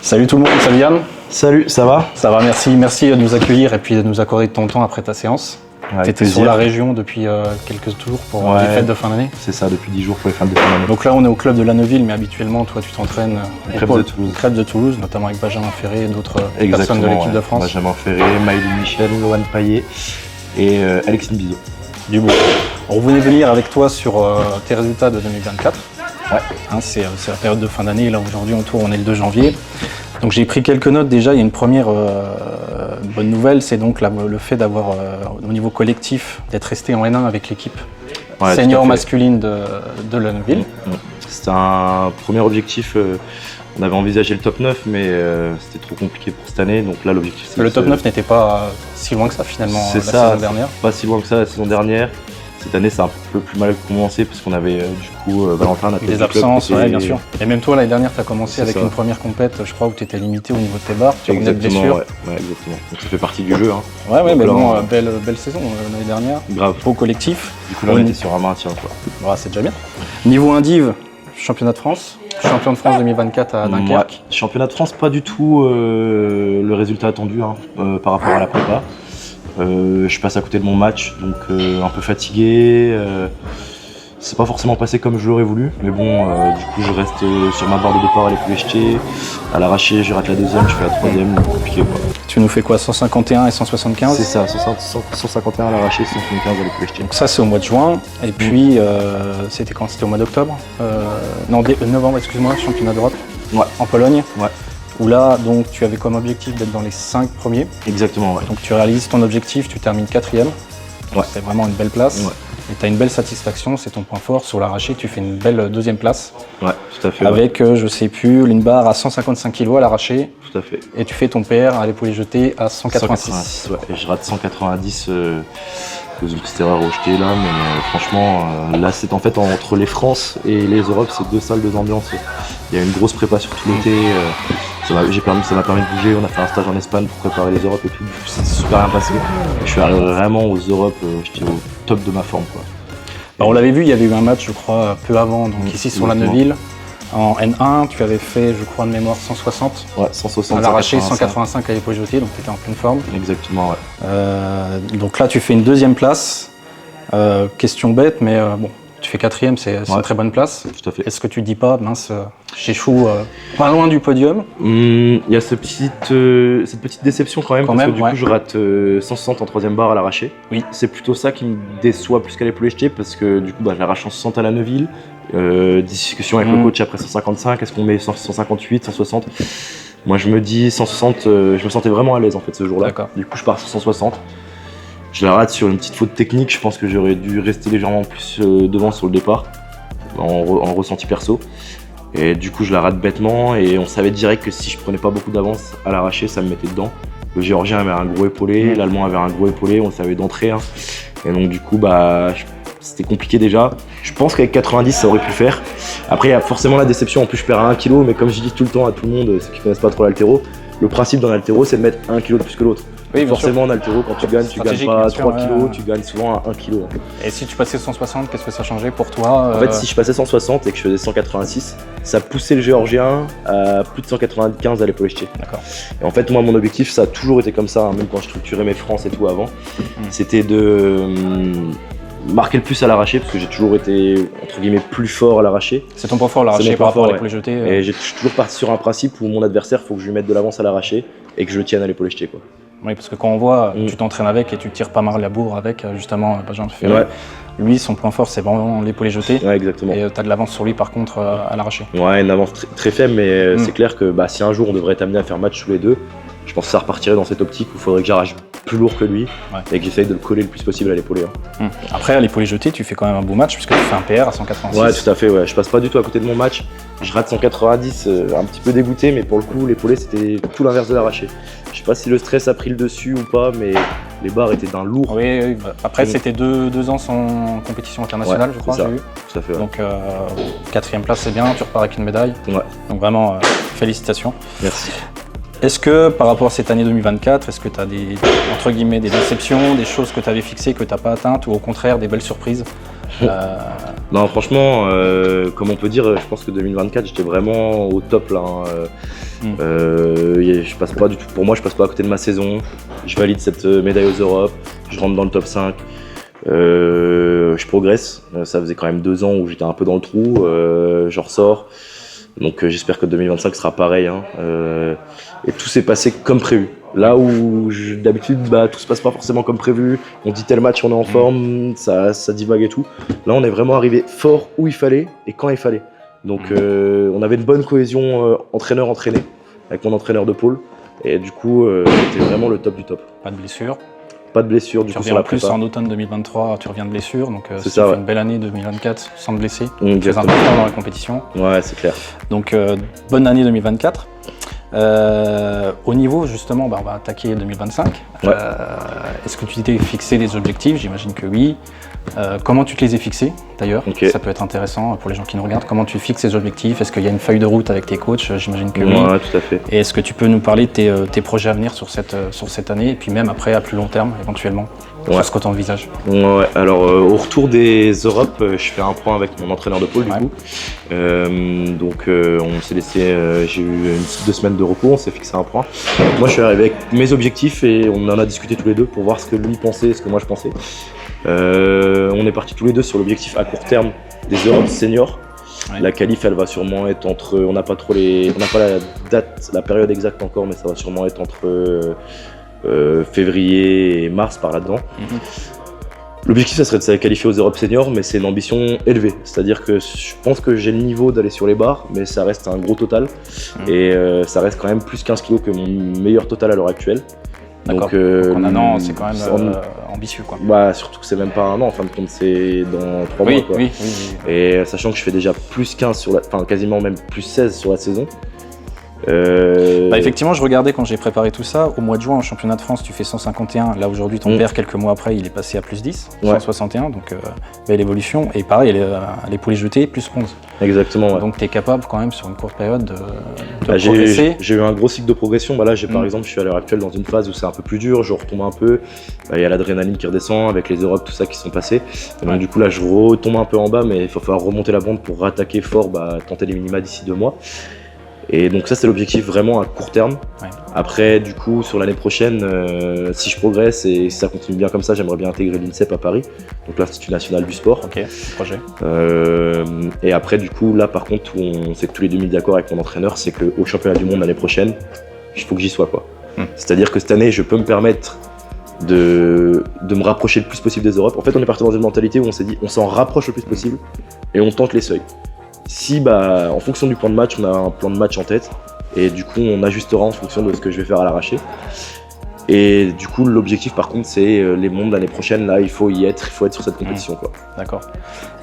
Salut tout le monde, salut Yann. Salut, ça va? Ça va, merci. Merci de nous accueillir et puis de nous accorder de ton temps après ta séance. Tu étais sur la région depuis quelques jours pour les fêtes de fin d'année. C'est ça, depuis 10 jours pour les fêtes de fin d'année. Donc là, on est au club de Lanneville, mais habituellement, toi, tu t'entraînes au Crêpes de Toulouse, notamment avec Benjamin Ferré et d'autres personnes de l'équipe de France. Benjamin Ferré, Maëlyn Michel, Lohan Payet et Alexine Bizot. Du beau. On venait venir avec toi sur tes résultats de 2024. Ouais. Hein, c'est la période de fin d'année. Là, aujourd'hui, on est le 2 janvier. Donc j'ai pris quelques notes déjà. Il y a une première bonne nouvelle, c'est donc le fait d'avoir, au niveau collectif, d'être resté en N1 avec l'équipe senior masculine de Lanneville. C'était un premier objectif. On avait envisagé le top 9, mais c'était trop compliqué pour cette année. Donc là, l'objectif, c'est le top 9 n'était pas si loin que ça finalement la saison dernière. Pas si loin que ça la saison dernière. Cette année, c'est un peu plus mal commencé parce qu'on avait du coup Valentin, notre des absences, ouais, bien sûr. Et même toi, l'année dernière, tu as commencé avec une première compète, je crois, où tu étais limité au niveau de tes barres. Tu revenais de blessure. Ouais, exactement. Donc ça fait partie du jeu. Hein. Ouais, mais bon, belle saison l'année dernière. Grave. Beau collectif. Du coup, là, on était sur un maintien, quoi. Voilà, c'est déjà bien. Niveau indiv, championnat de France. Champion de France 2024 à Dunkerque. Ouais. Championnat de France, pas du tout le résultat attendu par rapport à la prépa. Je passe à côté de mon match, donc un peu fatigué. C'est pas forcément passé comme je l'aurais voulu, mais bon, du coup je reste sur ma barre de départ à l'épaule jetée. À l'arraché, je rate la deuxième, je fais la troisième, donc compliqué quoi. Tu nous fais quoi, 151 et 175? C'est ça, 151 à l'arraché, 175 à l'épaule jetée. Donc ça c'est au mois de juin, et puis c'était quand? C'était au mois d'octobre? Non, novembre, excuse-moi, championnat d'Europe en Pologne. Ouais. Où là, donc, tu avais comme objectif d'être dans les 5 premiers. Exactement, ouais. Donc tu réalises ton objectif, tu termines 4e. Ouais. C'est vraiment une belle place. Ouais. Et tu as une belle satisfaction, c'est ton point fort. Sur l'arraché, tu fais une belle 2e place. Ouais, tout à fait. Avec, je sais plus, une barre à 155 kg à l'arraché. Tout à fait. Et tu fais ton PR à l'épaule jetée à 186. Ouais. Et je rate 190 une petite erreur au jeté là, mais franchement, là c'est en fait entre les France et les Europes, c'est 2 salles, 2 ambiances. Il y a une grosse prépa sur tout l'été. Ça m'a permis de bouger, on a fait un stage en Espagne pour préparer les Europes et tout, c'est super bien passé. Et je suis arrivé vraiment aux Europes, j'étais au top de ma forme, quoi. Alors, on l'avait vu, il y avait eu un match je crois peu avant, donc ici sur Lanneville. En N1, tu avais fait, je crois de mémoire, 160. Ouais, 160. À l'arraché, 185 à l'épaule jetée, donc tu étais en pleine forme. Exactement, ouais. Donc là, tu fais une 2e place. Question bête, mais bon, tu fais 4e, c'est une très bonne place. Tout à fait. Est-ce que tu te dis pas, mince, j'échoue pas loin du podium? Il y a cette petite déception quand même, parce que du coup je rate 160 en 3e barre à l'arraché. Oui. C'est plutôt ça qui me déçoit plus qu'à l'épaule jetée, parce que du coup je l'arrache en 160 à Lanneville. Discussion avec le coach après 155, est-ce qu'on met 158, 160? Moi je me dis 160, je me sentais vraiment à l'aise en fait ce jour-là. Du coup je pars sur 160. Je la rate sur une petite faute technique, je pense que j'aurais dû rester légèrement plus devant sur le départ, en ressenti perso. Et du coup je la rate bêtement et on savait direct que si je prenais pas beaucoup d'avance à l'arraché, ça me mettait dedans. Le Géorgien avait un gros épaulé, l'Allemand avait un gros épaulé, on le savait d'entrée. Et donc du coup c'était compliqué déjà. Je pense qu'avec 90 ça aurait pu le faire. Après il y a forcément la déception, en plus je perds à 1 kg, mais comme je dis tout le temps à tout le monde, ceux qui connaissent pas trop l'haltéro, le principe d'un haltéro c'est de mettre 1 kg de plus que l'autre. Oui, forcément en haltéro quand tu gagnes pas 3 kg, tu gagnes souvent à 1 kg. Et si tu passais 160, qu'est-ce que ça changeait pour toi? En fait si je passais 160 et que je faisais 186, ça poussait le Géorgien à plus de 195 à l'épaule jetée. D'accord. Et en fait moi mon objectif ça a toujours été comme ça, même quand je structurais mes France et tout avant, c'était de marquer le plus à l'arraché, parce que j'ai toujours été entre guillemets plus fort à l'arraché. C'est ton point fort l'arraché par rapport à l'épaule jetée. Et j'ai toujours parti sur un principe où mon adversaire, faut que je lui mette de l'avance à l'arraché et que je le tienne à l'épaule jetée, quoi. Oui, parce que quand on voit, tu t'entraînes avec et tu tires pas mal la bourre avec, justement, Benjamin Ferré. Ouais. Lui, son point fort, c'est vraiment l'épaulé jeté. Ouais, exactement. Et tu as de l'avance sur lui, par contre, à l'arraché. Ouais, une avance très faible, mais c'est clair que si un jour on devrait être amené à faire match tous les deux, je pense que ça repartirait dans cette optique où il faudrait que j'arrache plus lourd que lui et que j'essaye de le coller le plus possible à l'épaulé. Après, à l'épaulé jeté, tu fais quand même un beau match puisque tu fais un PR à 186. Ouais, tout à fait. Ouais. Je passe pas du tout à côté de mon match. Je rate 190, un petit peu dégoûté, mais pour le coup, l'épaulé c'était tout l'inverse de l'arraché. Je sais pas si le stress a pris le dessus ou pas, mais les barres étaient d'un lourd. Oui. Après, c'était 2 ans sans compétition internationale, je crois. J'ai vu. Tout à fait. Ouais. Donc, 4e place, c'est bien. Tu repars avec une médaille. Ouais. Donc, vraiment, félicitations. Merci. Est-ce que par rapport à cette année 2024, est-ce que tu as des, entre guillemets, des déceptions, des choses que tu avais fixées que tu n'as pas atteintes ou au contraire des belles surprises? Non, franchement, comme on peut dire, je pense que 2024 j'étais vraiment au top là. Je passe pas du tout, pour moi, je passe pas à côté de ma saison. Je valide cette médaille aux Europes, je rentre dans le top 5. Je progresse. Ça faisait quand même 2 ans où j'étais un peu dans le trou. J'en ressors. Donc j'espère que 2025 sera pareil. Et tout s'est passé comme prévu. Là où d'habitude tout se passe pas forcément comme prévu, on dit tel match on est en forme, ça divague et tout. Là on est vraiment arrivé fort où il fallait et quand il fallait. Donc on avait une bonne cohésion entraîneur-entraîné avec mon entraîneur de pôle. Et du coup c'était vraiment le top du top. Pas de blessure. Pas de blessure du coup sur la prépa. En automne 2023, tu reviens de blessure, donc c'est ça, fait une belle année 2024 sans te blesser. Très important dans la compétition. Ouais, c'est clair. Donc bonne année 2024. Au niveau justement, on va attaquer 2025. Ouais. Est-ce que tu t'es fixé des objectifs? J'imagine que oui. Comment tu te les as fixés d'ailleurs? Ça peut être intéressant pour les gens qui nous regardent. Comment tu fixes ces objectifs? Est-ce qu'il y a une feuille de route avec tes coachs? J'imagine que oui. Ouais, tout à fait. Et est-ce que tu peux nous parler de tes projets à venir sur cette année et puis même après à plus long terme éventuellement sur ce que tu envisages? Ouais, alors au retour des Europes, je fais un point avec mon entraîneur de pôle du coup. Donc on s'est laissé, j'ai eu 2 semaines de repos, on s'est fixé un point. Moi je suis arrivé avec mes objectifs et on en a discuté tous les deux pour voir ce que lui pensait et ce que moi je pensais. On est partis tous les deux sur l'objectif à court terme des Europes seniors. Ouais. La qualif elle va sûrement être entre, on n'a pas la date, la période exacte encore, mais ça va sûrement être entre février et mars par là-dedans. L'objectif ça serait de se qualifier aux Europes seniors, mais c'est une ambition élevée, c'est-à-dire que je pense que j'ai le niveau d'aller sur les barres, mais ça reste un gros total et ça reste quand même plus 15 kg que mon meilleur total à l'heure actuelle. Donc en un an, c'est quand même ambitieux quoi. Surtout que c'est même pas un an, en fin de compte c'est dans 3 mois quoi. Oui. Et sachant que je fais déjà plus 15 sur quasiment même plus 16 sur la saison. Effectivement, je regardais quand j'ai préparé tout ça. Au mois de juin, au championnat de France, tu fais 151. Là, aujourd'hui, ton père, quelques mois après, il est passé à plus 10, 161. Donc, belle évolution. Et pareil, les poulets jetés, plus 11. Exactement. Ouais. Donc, tu es capable, quand même, sur une courte période, de progresser. J'ai eu un gros cycle de progression. Là, par exemple, je suis à l'heure actuelle dans une phase où c'est un peu plus dur. Je retombe un peu. Il y a l'adrénaline qui redescend avec les Europes, tout ça qui sont passés. Donc, du coup, là, je retombe un peu en bas, mais il va falloir remonter la bande pour rattaquer fort, tenter les minima d'ici 2 mois. Et donc ça c'est l'objectif vraiment à court terme. Après du coup sur l'année prochaine, si je progresse et si ça continue bien comme ça, j'aimerais bien intégrer l'INSEP à Paris, donc l'Institut National du Sport. Ok, projet. Et après du coup là par contre où on s'est tous les deux mis d'accord avec mon entraîneur, c'est qu'au championnat du monde l'année prochaine, il faut que j'y sois quoi. C'est-à-dire que cette année je peux me permettre de me rapprocher le plus possible des Europes. En fait on est parti dans une mentalité où on s'est dit on s'en rapproche le plus possible et on tente les seuils. Si en fonction du plan de match, on a un plan de match en tête et du coup on ajustera en fonction de ce que je vais faire à l'arraché. Et du coup l'objectif par contre c'est les mondes l'année prochaine, là il faut être sur cette compétition quoi. D'accord.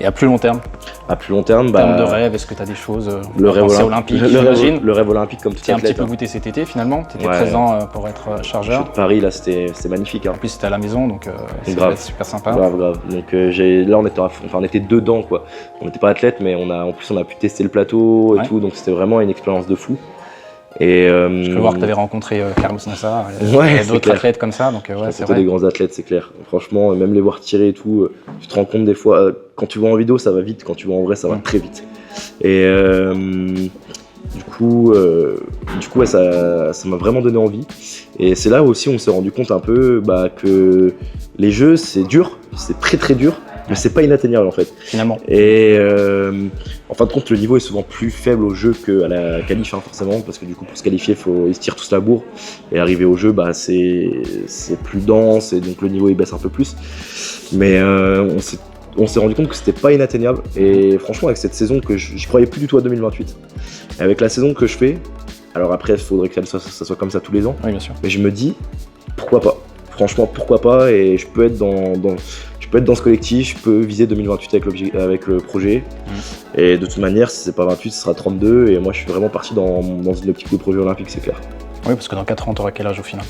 Et à plus long terme? À plus long terme, en termes de rêve, est-ce que tu as des choses? Le rêve olympique, le rêve olympique comme tout athlète. Tu as un petit peu goûté cet été finalement, tu étais présent pour être chargeur. De Paris là c'était magnifique. En plus c'était à la maison donc c'était super sympa. Grave. Donc là on était dedans quoi. On n'était pas athlète mais en plus on a pu tester le plateau et tout, donc c'était vraiment une expérience de fou. Et je peux voir que tu avais rencontré Carlos Nassar, d'autres athlètes comme ça, donc c'est vrai. Des grands athlètes, c'est clair. Franchement, même les voir tirer et tout, tu te rends compte des fois, quand tu vois en vidéo ça va vite, quand tu vois en vrai ça va très vite. Et du coup ça m'a vraiment donné envie. Et c'est là aussi on s'est rendu compte un peu que les jeux c'est dur, c'est très très dur. Mais c'est pas inatteignable en fait. Finalement. Et en fin de compte, le niveau est souvent plus faible au jeu qu'à la qualif, forcément, parce que du coup, pour se qualifier, ils se tirent tous la bourre. Et arriver au jeu, c'est plus dense et donc le niveau il baisse un peu plus. Mais on s'est rendu compte que c'était pas inatteignable. Et franchement, avec cette saison que je croyais plus du tout à 2028, et avec la saison que je fais, alors après, il faudrait que ça soit comme ça tous les ans. Oui, bien sûr. Mais je me dis, pourquoi pas? Franchement, pourquoi pas? Et je peux être dans ce collectif, je peux viser 2028 avec le projet. Et de toute manière, si c'est pas 28, ce sera 32. Et moi, je suis vraiment parti dans une optique de projet olympique, c'est clair. Oui, parce que dans 4 ans, tu auras quel âge au final?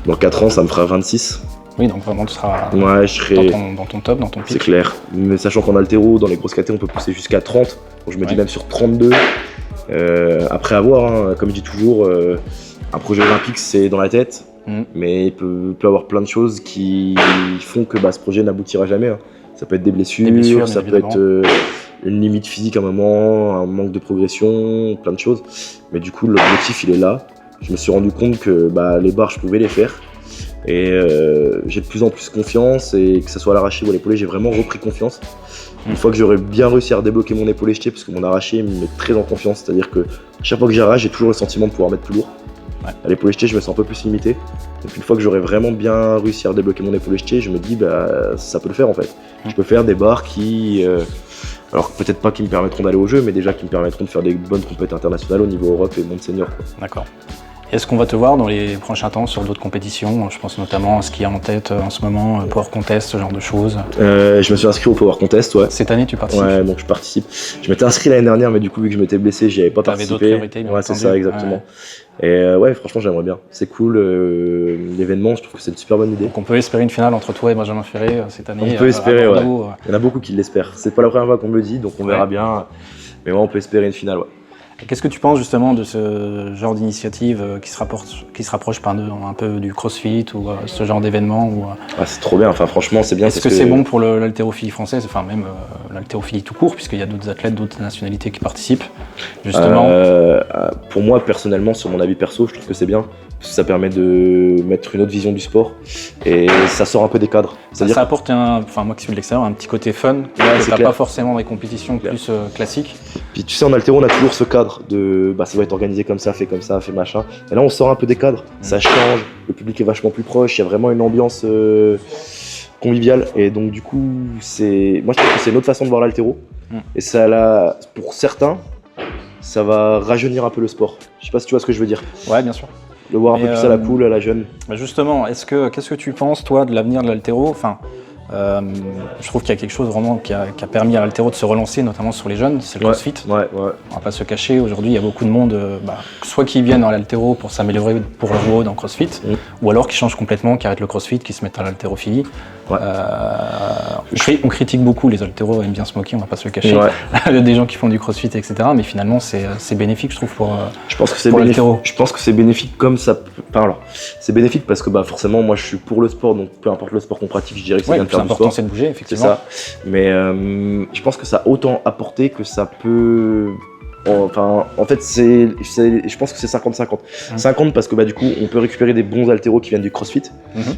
Dans 4 ans, ça me fera 26. Oui, donc vraiment, tu seras je serai dans ton top, dans ton pic. C'est clair. Mais sachant qu'en haltéro, dans les grosses catés, on peut pousser jusqu'à 30. Donc je me dis même sur 32. Après avoir, comme je dis toujours, un projet olympique, c'est dans la tête. Mais il peut avoir plein de choses qui font que ce projet n'aboutira jamais. Ça peut être des blessures, ça peut être une limite physique à un moment, un manque de progression, plein de choses. Mais du coup, l'objectif, il est là. Je me suis rendu compte que les barres, je pouvais les faire. Et j'ai de plus en plus confiance, et que ce soit à l'arraché ou à l'épaulé, j'ai vraiment repris confiance. Une fois que j'aurai bien réussi à redébloquer mon épaulé jeté, parce que mon arraché me met très en confiance, c'est-à-dire que chaque fois que j'arrache, j'ai toujours le sentiment de pouvoir mettre plus lourd. Ouais. À l'épaulé jeté, je me sens un peu plus limité. Donc une fois que j'aurai vraiment bien réussi à redébloquer mon épaulé jeté, je me dis ça peut le faire en fait. Je peux faire des barres qui, alors peut-être pas qui me permettront d'aller au jeu, mais déjà qui me permettront de faire des bonnes compétitions internationales au niveau Europe et monde senior. D'accord. Est-ce qu'on va te voir dans les prochains temps sur d'autres compétitions? Je pense notamment à ce qu'il y a en tête en ce moment, Power Contest, ce genre de choses. Je me suis inscrit au Power Contest, ouais. Cette année, tu participes? Ouais, donc je participe. Je m'étais inscrit l'année dernière, mais du coup, vu que je m'étais blessé, j'y avais pas participé. T'avais d'autres priorités, ouais, c'est ça, exactement. Ouais. Et ouais, franchement, j'aimerais bien. C'est cool, l'événement, je trouve que c'est une super bonne idée. Donc on peut espérer une finale entre toi et Benjamin Ferré cette année. On peut espérer, ouais. Bordeaux. Il y en a beaucoup qui l'espèrent. C'est pas la première fois qu'on me le dit, donc on verra bien. Mais ouais, on peut espérer une finale, ouais. Qu'est-ce que tu penses justement de ce genre d'initiative qui se rapproche un peu du CrossFit ou ce genre d'événement C'est trop bien, enfin franchement c'est bien. Est-ce que c'est bon pour l'haltérophilie française, enfin même l'haltérophilie tout court, puisqu'il y a d'autres athlètes, d'autres nationalités qui participent justement? Pour moi personnellement, sur mon avis perso, je trouve que c'est bien. Parce que ça permet de mettre une autre vision du sport et ça sort un peu des cadres. Ça apporte, moi qui suis de l'extérieur, un petit côté fun que t'as pas forcément dans les compétitions plus classiques. Puis tu sais, en haltéro, on a toujours ce cadre de ça va être organisé comme ça, fait machin. Et là, on sort un peu des cadres, ça change, le public est vachement plus proche, il y a vraiment une ambiance conviviale. Et donc du coup, moi je trouve que c'est une autre façon de voir l'haltéro. Et ça, pour certains, ça va rajeunir un peu le sport. Je sais pas si tu vois ce que je veux dire. Ouais, bien sûr. Le voir un peu plus à la cool, à la jeune. Justement, qu'est-ce que tu penses, toi, de l'avenir de l'haltéro? Je trouve qu'il y a quelque chose vraiment qui a permis à l'haltéro de se relancer, notamment sur les jeunes, c'est le CrossFit. Ouais. On va pas se cacher, aujourd'hui il y a beaucoup de monde, soit qui viennent à l'haltéro pour s'améliorer pour leur haut dans CrossFit, ou alors qui changent complètement, qui arrêtent le CrossFit, qui se mettent à l'haltérophilie. Ouais. On critique beaucoup, les haltéros aiment bien se moquer, on va pas se le cacher, des gens qui font du CrossFit, etc. Mais finalement c'est bénéfique, je trouve, pour l'haltéro. Je pense que c'est bénéfique comme ça. C'est bénéfique parce que forcément moi je suis pour le sport, donc peu importe le sport qu'on pratique, je dirais que c'est bien de faire du sport. L'important c'est de bouger, effectivement. C'est ça. Mais je pense que ça a autant apporté que ça peut. Enfin, en fait, je pense que c'est 50-50. 50 parce que du coup, on peut récupérer des bons haltéros qui viennent du CrossFit,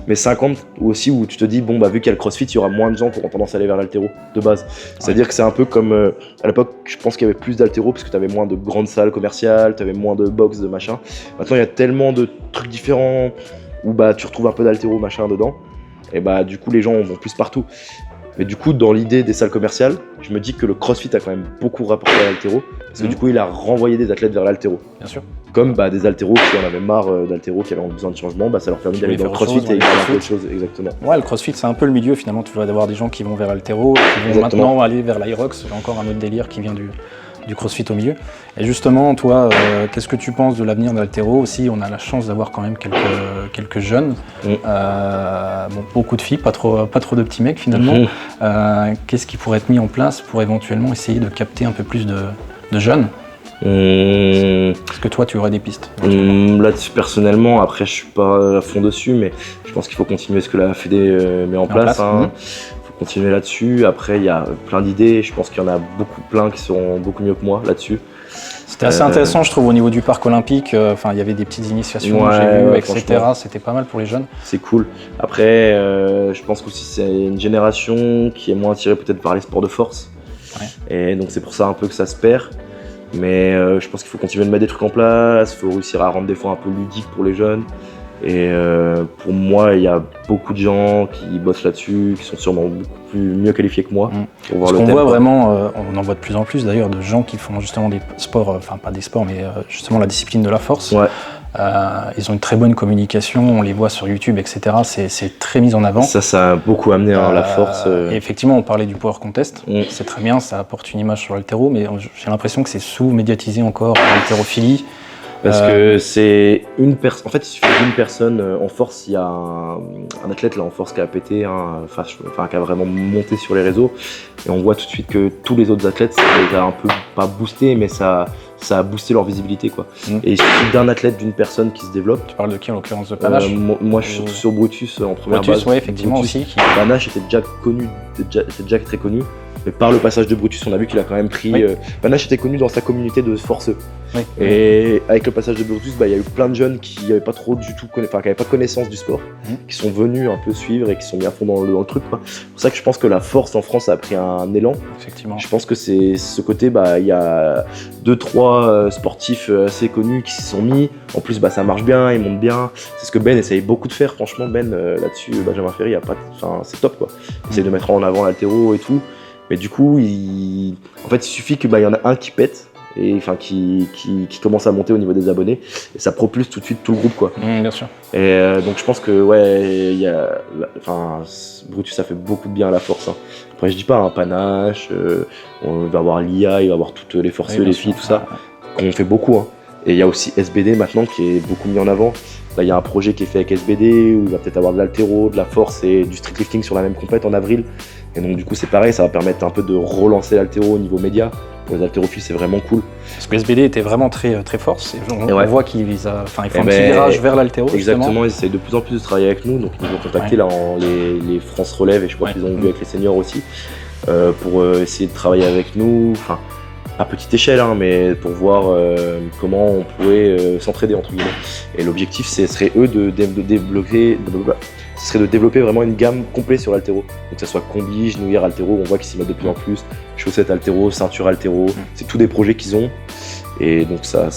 mais 50 aussi où tu te dis, vu qu'il y a le CrossFit, il y aura moins de gens qui auront tendance à aller vers l'haltéro de base. C'est-à-dire que c'est un peu comme à l'époque, je pense qu'il y avait plus d'haltéros parce que tu avais moins de grandes salles commerciales, tu avais moins de box, de machin. Maintenant, il y a tellement de trucs différents où tu retrouves un peu d'haltéro machin dedans, et du coup, les gens vont plus partout. Mais du coup, dans l'idée des salles commerciales, je me dis que le CrossFit a quand même beaucoup rapporté à l'haltéro, parce que du coup, il a renvoyé des athlètes vers l'haltéro. Bien sûr. Comme des haltéros qui en avaient marre d'haltéros, qui avaient besoin de changement, ça leur permet d'aller dans le CrossFit et faire autre chose. Exactement. Ouais, le CrossFit, c'est un peu le milieu finalement. Tu vas avoir des gens qui vont vers l'haltéro, qui vont maintenant aller vers l'Irox. C'est encore un autre délire qui vient du CrossFit au milieu. Et justement, toi, qu'est-ce que tu penses de l'avenir de l'haltéro aussi? On a la chance d'avoir quand même quelques jeunes, beaucoup de filles, pas trop de petits mecs finalement. Qu'est-ce qui pourrait être mis en place pour éventuellement essayer de capter un peu plus de jeunes? Est-ce que toi tu aurais des pistes? Là-dessus personnellement, après je suis pas à fond dessus, mais je pense qu'il faut continuer ce que la Fédé met en place. Continuer là-dessus. Après, il y a plein d'idées. Je pense qu'il y en a plein qui seront beaucoup mieux que moi là-dessus. C'était assez intéressant, je trouve, au niveau du parc olympique. Il y avait des petites initiations, j'ai vu, etc. C'était pas mal pour les jeunes. C'est cool. Après, je pense qu'aussi c'est une génération qui est moins attirée peut-être par les sports de force. Et donc c'est pour ça un peu que ça se perd. Mais je pense qu'il faut continuer de mettre des trucs en place. Il faut réussir à rendre des fois un peu ludique pour les jeunes. Et pour moi, il y a beaucoup de gens qui bossent là-dessus, qui sont sûrement beaucoup mieux qualifiés que moi. Pour voir on voit vraiment, on en voit de plus en plus d'ailleurs, de gens qui font justement des sports, enfin pas des sports, mais justement la discipline de la force. Ils ont une très bonne communication, on les voit sur YouTube, etc. C'est très mis en avant. Ça a beaucoup amené la force. Et effectivement, on parlait du Power Contest. C'est très bien, ça apporte une image sur l'haltéro, mais j'ai l'impression que c'est sous-médiatisé encore, l'haltérophilie. Parce que c'est une personne. En fait, il suffit d'une personne en force. Il y a un athlète là en force qui a pété, qui a vraiment monté sur les réseaux. Et on voit tout de suite que tous les autres athlètes, ça les a un peu pas boosté, mais ça a boosté leur visibilité, quoi. Et il suffit d'un athlète, d'une personne qui se développe. Tu parles de qui en l'occurrence, de Panache? Moi, je suis surtout sur Brutus en première base. Brutus, ouais, effectivement Brutus, aussi. Panache était déjà connu, était déjà très connu. Mais par le passage de Brutus, on a vu qu'il a quand même pris. Oui. Panache était connu dans sa communauté de forceux. Oui. Et avec le passage de Brutus, il y a eu plein de jeunes qui n'avaient pas trop du tout, qui n'avaient pas connaissance du sport, qui sont venus un peu suivre et qui sont mis à fond dans le truc, quoi. C'est pour ça que je pense que la force en France a pris un élan. Effectivement. Je pense que c'est ce côté, il y a 2-3 sportifs assez connus qui s'y sont mis. En plus, ça marche bien, ils montent bien. C'est ce que Ben essaye beaucoup de faire, franchement. Ben, là-dessus, Benjamin Ferry, c'est top, quoi. Il essaye de mettre en avant l'haltéro et tout. Mais du coup, il suffit qu'il y en a un qui pète, et qui commence à monter au niveau des abonnés, et ça propulse tout de suite tout le groupe, quoi. Bien sûr. Et donc je pense que Brutus, ça fait beaucoup de bien à la force, hein. Après je dis pas, Panache, on va avoir l'IA, il va avoir toutes les forceux, les filles, tout ça, qu'on fait beaucoup, hein. Et il y a aussi SBD maintenant qui est beaucoup mis en avant. Là il y a un projet qui est fait avec SBD où il va peut-être avoir de l'haltéro, de la force et du streetlifting sur la même compète en avril. Et donc du coup c'est pareil, ça va permettre un peu de relancer l'haltéro au niveau média. Pour les haltérophiles, c'est vraiment cool. Parce que SBD était vraiment très, très fort. On voit qu'ils font un petit virage vers l'haltéro. Exactement, ils essayent de plus en plus de travailler avec nous. Donc ils nous ont contacté là les France Relève, et je crois qu'ils ont vu avec les seniors aussi, pour essayer de travailler avec nous. Enfin, à petite échelle, hein, mais pour voir comment on pourrait s'entraider, entre guillemets. Et l'objectif, ce serait eux de développer vraiment une gamme complète sur l'haltéro. Donc que ce soit combi, genouillère haltéro, on voit qu'ils s'y mettent de plus en plus, chaussettes haltéro, ceinture haltéro, c'est tous des projets qu'ils ont. Et donc ça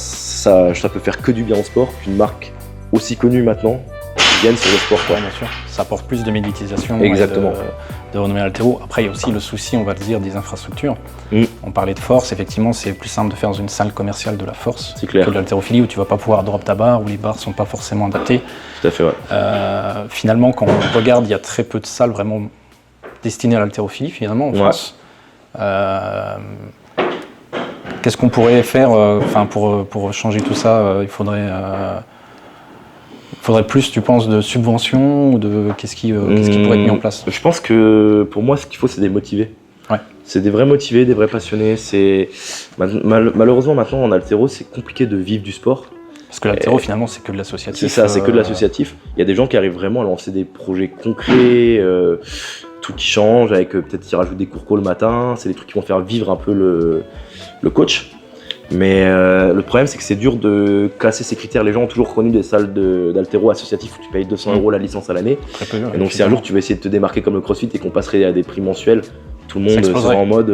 peut faire que du bien au sport, qu'une marque aussi connue maintenant vienne sur le sport, quoi. Ouais, bien sûr. Ça apporte plus de médiatisation. Exactement. Et de renommée l'haltéro. Après, il y a aussi le souci, on va le dire, des infrastructures. On parlait de force, effectivement, c'est plus simple de faire dans une salle commerciale de la force que de l'haltérophilie, où tu vas pas pouvoir drop ta barre, où les barres sont pas forcément adaptées. Tout à fait, ouais. Finalement, quand on regarde, il y a très peu de salles vraiment destinées à l'haltérophilie, finalement, en France. Qu'est-ce qu'on pourrait faire pour changer tout ça? Il faudrait plus, tu penses, de subventions ou de qu'est-ce qui pourrait être mis en place? Je pense que pour moi, ce qu'il faut, c'est des motivés. Ouais. C'est des vrais motivés, des vrais passionnés. Malheureusement, maintenant, en haltéro, c'est compliqué de vivre du sport. Parce que l'haltéro, finalement, c'est que de l'associatif. C'est ça, c'est que de l'associatif. Il y a des gens qui arrivent vraiment à lancer des projets concrets, tout qui change, avec peut-être qu'ils rajoutent des cours co le matin. C'est des trucs qui vont faire vivre un peu le coach. Mais le problème, c'est que c'est dur de classer ces critères. Les gens ont toujours connu des salles d'haltéro associatifs où tu payes 200 € la licence à l'année. Et donc, si un jour tu veux essayer de te démarquer comme le CrossFit et qu'on passerait à des prix mensuels, tout le monde sera en mode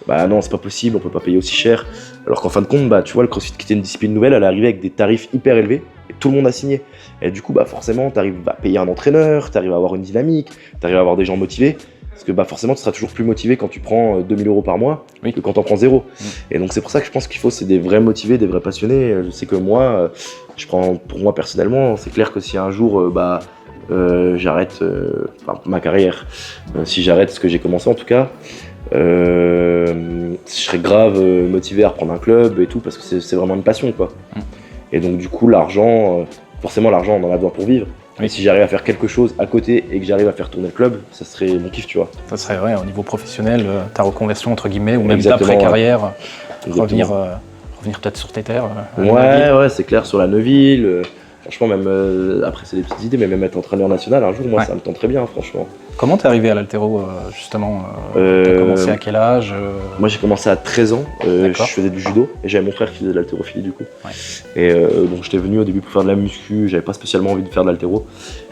non, c'est pas possible, on peut pas payer aussi cher. Alors qu'en fin de compte, tu vois, le CrossFit qui était une discipline nouvelle, elle est arrivée avec des tarifs hyper élevés et tout le monde a signé. Et du coup, forcément, tu arrives à payer un entraîneur, tu arrives à avoir une dynamique, tu arrives à avoir des gens motivés. Parce que forcément, tu seras toujours plus motivé quand tu prends 2000 € par mois que quand tu en prends 0. Et donc, c'est pour ça que je pense qu'il faut, c'est des vrais motivés, des vrais passionnés. Je sais que moi, pour moi personnellement, c'est clair que si un jour, j'arrête ma carrière, si j'arrête ce que j'ai commencé en tout cas, je serais grave motivé à reprendre un club et tout, parce que c'est vraiment une passion, quoi. Et donc, du coup, l'argent, forcément, l'argent, on en a besoin pour vivre. Mais si j'arrive à faire quelque chose à côté et que j'arrive à faire tourner le club, ça serait mon kiff, tu vois. Ça serait, au niveau professionnel, ta reconversion, entre guillemets, ou même d'après-carrière, revenir peut-être sur tes terres. Ouais, c'est clair, sur la Neuville. Franchement, même après, c'est des petites idées, mais même être entraîneur national, un jour, moi, ça me tente très bien, franchement. Comment t'es arrivé à l'haltéro, justement? T'as commencé à quel âge? Moi, j'ai commencé à 13 ans. Je faisais du judo et j'avais mon frère qui faisait de l'haltérophilie, du coup. Et donc, j'étais venu au début pour faire de la muscu. J'avais pas spécialement envie de faire de l'haltéro.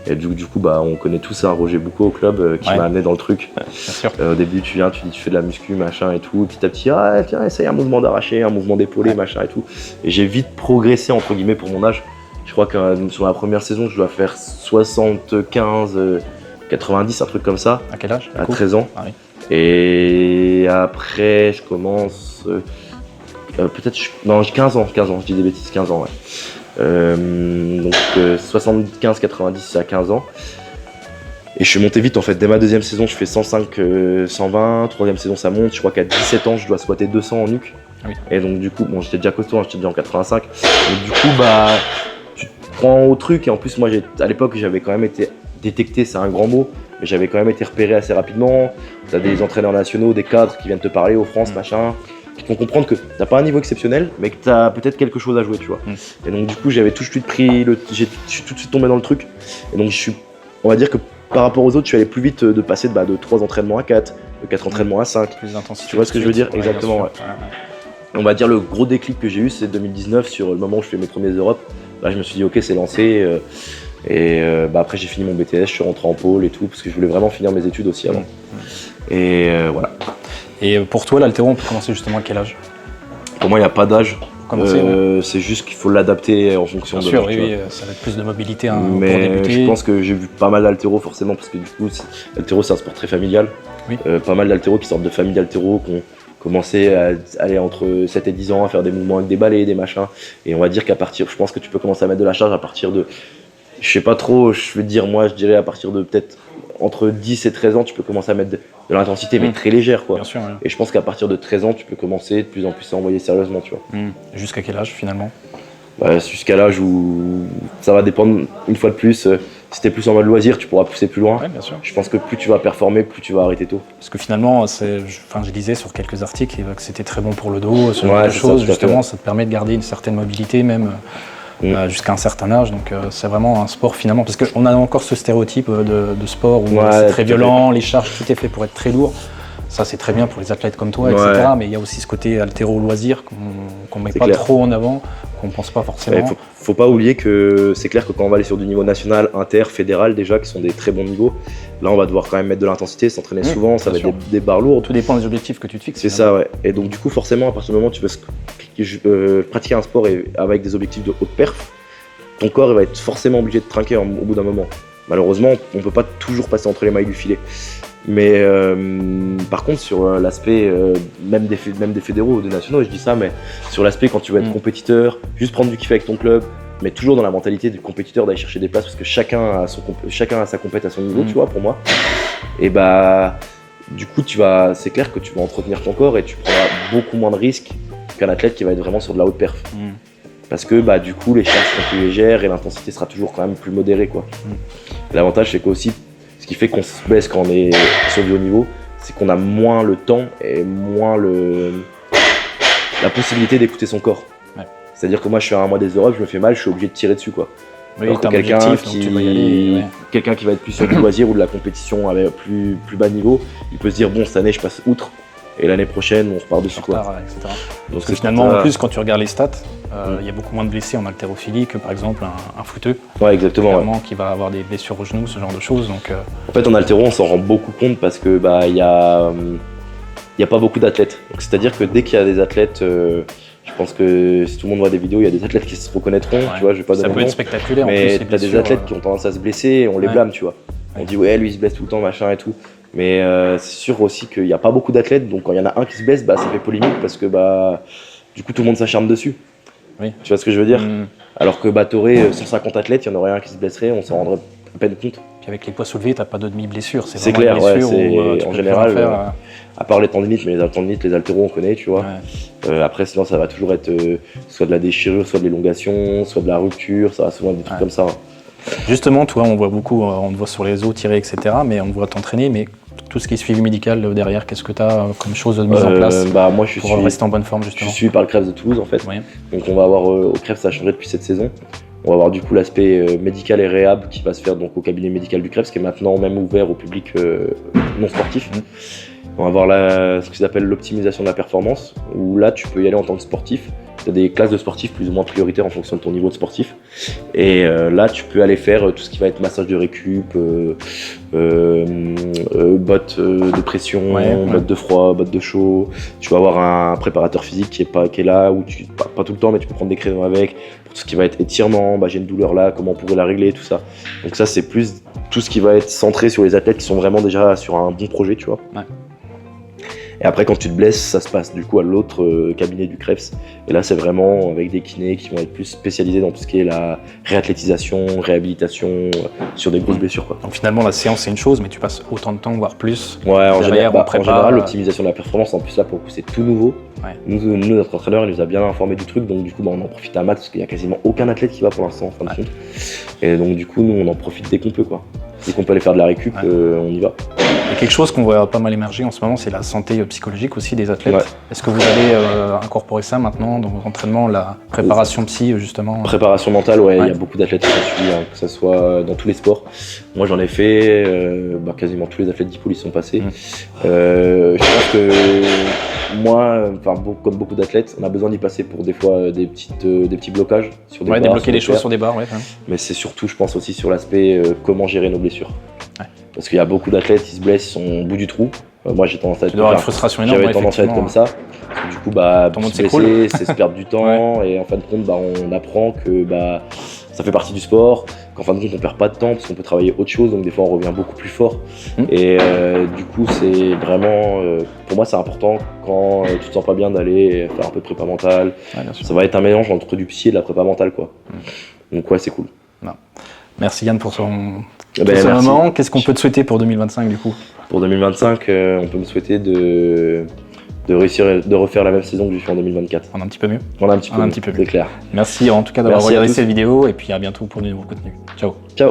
Et du coup, on connaît tous Roger Boucaud au club qui m'a amené dans le truc. Bien sûr. Au début, tu viens, tu dis tu fais de la muscu, machin et tout. Petit à petit, tiens, essaye un mouvement d'arraché, un mouvement d'épaulé, machin et tout. Et j'ai vite progressé, entre guillemets, pour mon âge. Je crois que sur la première saison, je dois faire 75, 90, un truc comme ça. À quel âge? À 13 ans. Et après, je commence. Peut-être. Non, j'ai 15 ans, je dis des bêtises, 15 ans, ouais. Donc 75, 90, c'est à 15 ans. Et je suis monté vite en fait. Dès ma deuxième saison, je fais 105, 120. Troisième saison, ça monte. Je crois qu'à 17 ans, je dois squatter 200 en nuque. Et donc, du coup, j'étais déjà costaud, j'étais déjà en 85. Et du coup, tu te prends au truc. Et en plus, moi, à l'époque, j'avais quand même été détecté, c'est un grand mot, mais j'avais quand même été repéré assez rapidement. T'as des entraîneurs nationaux, des cadres qui viennent te parler aux France, machin, qui te font comprendre que t'as pas un niveau exceptionnel, mais que t'as peut-être quelque chose à jouer, tu vois. Et donc du coup, j'avais tout de suite je suis tout de suite tombé dans le truc. Et donc on va dire que par rapport aux autres, je suis allé plus vite de passer de 3 entraînements à 4, de 4 entraînements à 5. Plus d'intensité. Tu vois ce que je veux dire? Exactement, ouais. Ouais. On va dire le gros déclic que j'ai eu, c'est 2019, sur le moment où je fais mes premiers Europes. Là, je me suis dit, ok, c'est lancé. Après, j'ai fini mon BTS, je suis rentré en pôle et tout, parce que je voulais vraiment finir mes études aussi avant. Et voilà. Et pour toi, l'haltéro, on peut commencer justement à quel âge? Pour moi, il n'y a pas d'âge. Ouais. C'est juste qu'il faut l'adapter en fonction Bien de sûr, l'âge. oui, ça va être plus de mobilité pour Mais débuter. je pense que j'ai vu pas mal d'haltéros forcément, parce que du coup, l'haltéro, c'est un sport très familial. Oui. Pas mal d'haltéros qui sortent de familles d'haltéros, qui ont commencé à aller entre 7 et 10 ans, à faire des mouvements avec des balais, des machins. Et on va dire je pense que tu peux commencer à mettre de la charge à partir de, je sais pas trop, je dirais à partir de peut-être entre 10 et 13 ans, tu peux commencer à mettre de l'intensité, mais très légère, quoi. Bien sûr, ouais. Et je pense qu'à partir de 13 ans, tu peux commencer de plus en plus à envoyer sérieusement, tu vois. Jusqu'à quel âge finalement? Jusqu'à l'âge où ça va dépendre, une fois de plus, si t'es plus en mode loisir, tu pourras pousser plus loin. Ouais, bien sûr. Je pense que plus tu vas performer, plus tu vas arrêter tôt. Parce que finalement, je lisais sur quelques articles que c'était très bon pour le dos, ce genre Ouais, de c'est choses. ça, Justement, ça te permet de garder une certaine mobilité même jusqu'à un certain âge. Donc c'est vraiment un sport finalement, parce qu'on a encore ce stéréotype de sport où c'est très violent, les charges, tout est fait pour être très lourd. Ça, c'est très bien pour les athlètes comme toi, etc. Mais il y a aussi ce côté haltéro-loisir qu'on ne met pas trop en avant, qu'on ne pense pas forcément. Il faut pas oublier que c'est clair que quand on va aller sur du niveau national, inter, fédéral déjà, qui sont des très bons niveaux, là on va devoir quand même mettre de l'intensité, s'entraîner souvent, ça va être des barres lourdes. Tout dépend des objectifs que tu te fixes. C'est ça, ouais. Et donc du coup, forcément, à partir du moment où tu veux pratiquer un sport avec des objectifs de haute perf, ton corps il va être forcément obligé de trinquer au bout d'un moment. Malheureusement, on ne peut pas toujours passer entre les mailles du filet. Mais par contre, sur l'aspect même des fédéraux ou des nationaux, je dis ça, mais sur l'aspect quand tu veux être compétiteur, juste prendre du kiff avec ton club, mais toujours dans la mentalité du compétiteur d'aller chercher des places, parce que chacun a sa compète à son niveau, tu vois, pour moi. Et du coup, c'est clair que tu vas entretenir ton corps et tu prendras beaucoup moins de risques qu'un athlète qui va être vraiment sur de la haute perf. Parce que du coup, les charges seront plus légères et l'intensité sera toujours quand même plus modérée, quoi. L'avantage, c'est qu'aussi, ce qui fait qu'on se blesse quand on est sur du haut niveau, c'est qu'on a moins le temps et moins la possibilité d'écouter son corps. Ouais. C'est-à-dire que moi, je suis à un mois des Europes, je me fais mal, je suis obligé de tirer dessus, quoi. Oui, alors que quelqu'un qui va être plus sur du loisir ou de la compétition avec plus bas niveau, il peut se dire bon, cette année, je passe outre. Et l'année prochaine, on repart dessus, quoi. Etc. Donc parce que finalement, en plus, quand tu regardes les stats, il y a beaucoup moins de blessés en haltérophilie que par exemple un footeux. Ouais, exactement. Qui va avoir des blessures au genou, ce genre de choses. Donc, en fait, en haltéro, on s'en rend beaucoup compte parce que il y a pas beaucoup d'athlètes. C'est-à-dire que dès qu'il y a des athlètes, je pense que si tout le monde voit des vidéos, il y a des athlètes qui se reconnaîtront. Tu vois, je vais pas donner ça peut être spectaculaire. Mais t'as des athlètes qui ont tendance à se blesser et on les blâme, tu vois. On dit ouais, lui il se blesse tout le temps, machin et tout. Mais c'est sûr aussi qu'il n'y a pas beaucoup d'athlètes, donc quand il y en a un qui se blesse, ça fait polémique parce que du coup tout le monde s'acharne dessus. Oui. Tu vois ce que je veux dire? Alors que t'aurais 150 athlètes, il y en aurait un qui se blesserait, on s'en rendrait à peine compte. Puis avec les poids soulevés, t'as pas de demi-blessure. C'est clair, en général, à part les tendinites, mais les tendinites, les haltéros on connaît, tu vois. Après sinon ça va toujours être soit de la déchirure, soit de l'élongation, soit de la rupture, ça va souvent être des trucs comme ça. Justement, toi, on te voit sur les réseaux tirer, etc. Mais on te voit t'entraîner. Mais tout ce qui est suivi médical derrière, qu'est-ce que tu as comme chose de mise en place moi, pour rester en bonne forme, justement? Je suis par le CREFS de Toulouse, en fait. Oui. Donc on va avoir, au CREFS, ça a changé depuis cette saison. On va avoir du coup l'aspect médical et réhab qui va se faire donc au cabinet médical du CREFS, qui est maintenant même ouvert au public non sportif. On va avoir ce qu'ils appellent l'optimisation de la performance, où là tu peux y aller en tant que sportif. Tu as des classes de sportifs plus ou moins prioritaires en fonction de ton niveau de sportif. Et là, tu peux aller faire tout ce qui va être massage de récup, bottes de pression, bottes de froid, bottes de chaud. Tu vas avoir un préparateur physique qui est là, où pas tout le temps, mais tu peux prendre des créneaux avec. Pour tout ce qui va être étirement, j'ai une douleur là, comment on pourrait la régler, tout ça. Donc ça, c'est plus tout ce qui va être centré sur les athlètes qui sont vraiment déjà sur un bon projet, tu vois. Ouais. Et après, quand tu te blesses, ça se passe du coup à l'autre cabinet du CREFS. Et là, c'est vraiment avec des kinés qui vont être plus spécialisés dans tout ce qui est la réathlétisation, réhabilitation, sur des grosses blessures, quoi. Donc finalement, la séance, c'est une chose, mais tu passes autant de temps, voire plus. Ouais, en général, l'optimisation de la performance, en plus là, pour le coup, c'est tout nouveau. Ouais. Nous, notre entraîneur, il nous a bien informé du truc, donc du coup, on en profite à max, parce qu'il n'y a quasiment aucun athlète qui va pour l'instant, en fin de compte. Et donc du coup, nous, on en profite dès qu'on peut, quoi. Dès qu'on peut aller faire de la récup, on y va. Et Quelque chose qu'on voit pas mal émerger en ce moment, c'est la santé psychologique aussi des athlètes. Ouais. Est-ce que vous allez incorporer ça maintenant dans vos entraînements, la préparation psy justement Préparation mentale, ouais, il Ouais. y a beaucoup d'athlètes qui sont suivis, hein, que ce soit dans tous les sports. Moi j'en ai fait, quasiment tous les athlètes d'E-Pool y sont passés. Je pense que moi, comme beaucoup d'athlètes, on a besoin d'y passer pour des fois des petits blocages sur des Ouais, barres, débloquer les choses fers. sur des barres, ouais. Mais c'est surtout, je pense aussi sur l'aspect comment gérer nos blessures. Ouais. Parce qu'il y a beaucoup d'athlètes qui se blessent, ils sont au bout du trou. Moi j'ai tendance à Tu dois avoir une frustration énorme. j'avais ouais, tendance à être effectivement. comme ça. Parce que du coup, Ton monde se s'écroule. blesser, c'est se perdre du temps. Et en fin de compte, on apprend que ça fait partie du sport. Qu'en fin de compte, on perd pas de temps parce qu'on peut travailler autre chose. Donc des fois, on revient beaucoup plus fort. Et du coup, c'est vraiment, pour moi, c'est important quand tu te sens pas bien d'aller faire un peu de prépa mentale. Ouais, bien sûr. Ça va être un mélange entre du psy et de la prépa mentale, quoi. Donc ouais, c'est cool. Merci Yann pour ce Merci. moment. Qu'est-ce qu'on peut te souhaiter pour 2025 du coup? Pour 2025, on peut me souhaiter de réussir, de refaire la même saison que j'ai fait en 2024. On a un petit peu mieux. On a un petit peu, Un petit peu c'est mieux. clair. Merci en tout cas d'avoir Merci à regardé tous. cette vidéo et puis à bientôt pour de nouveaux contenus. Ciao. Ciao.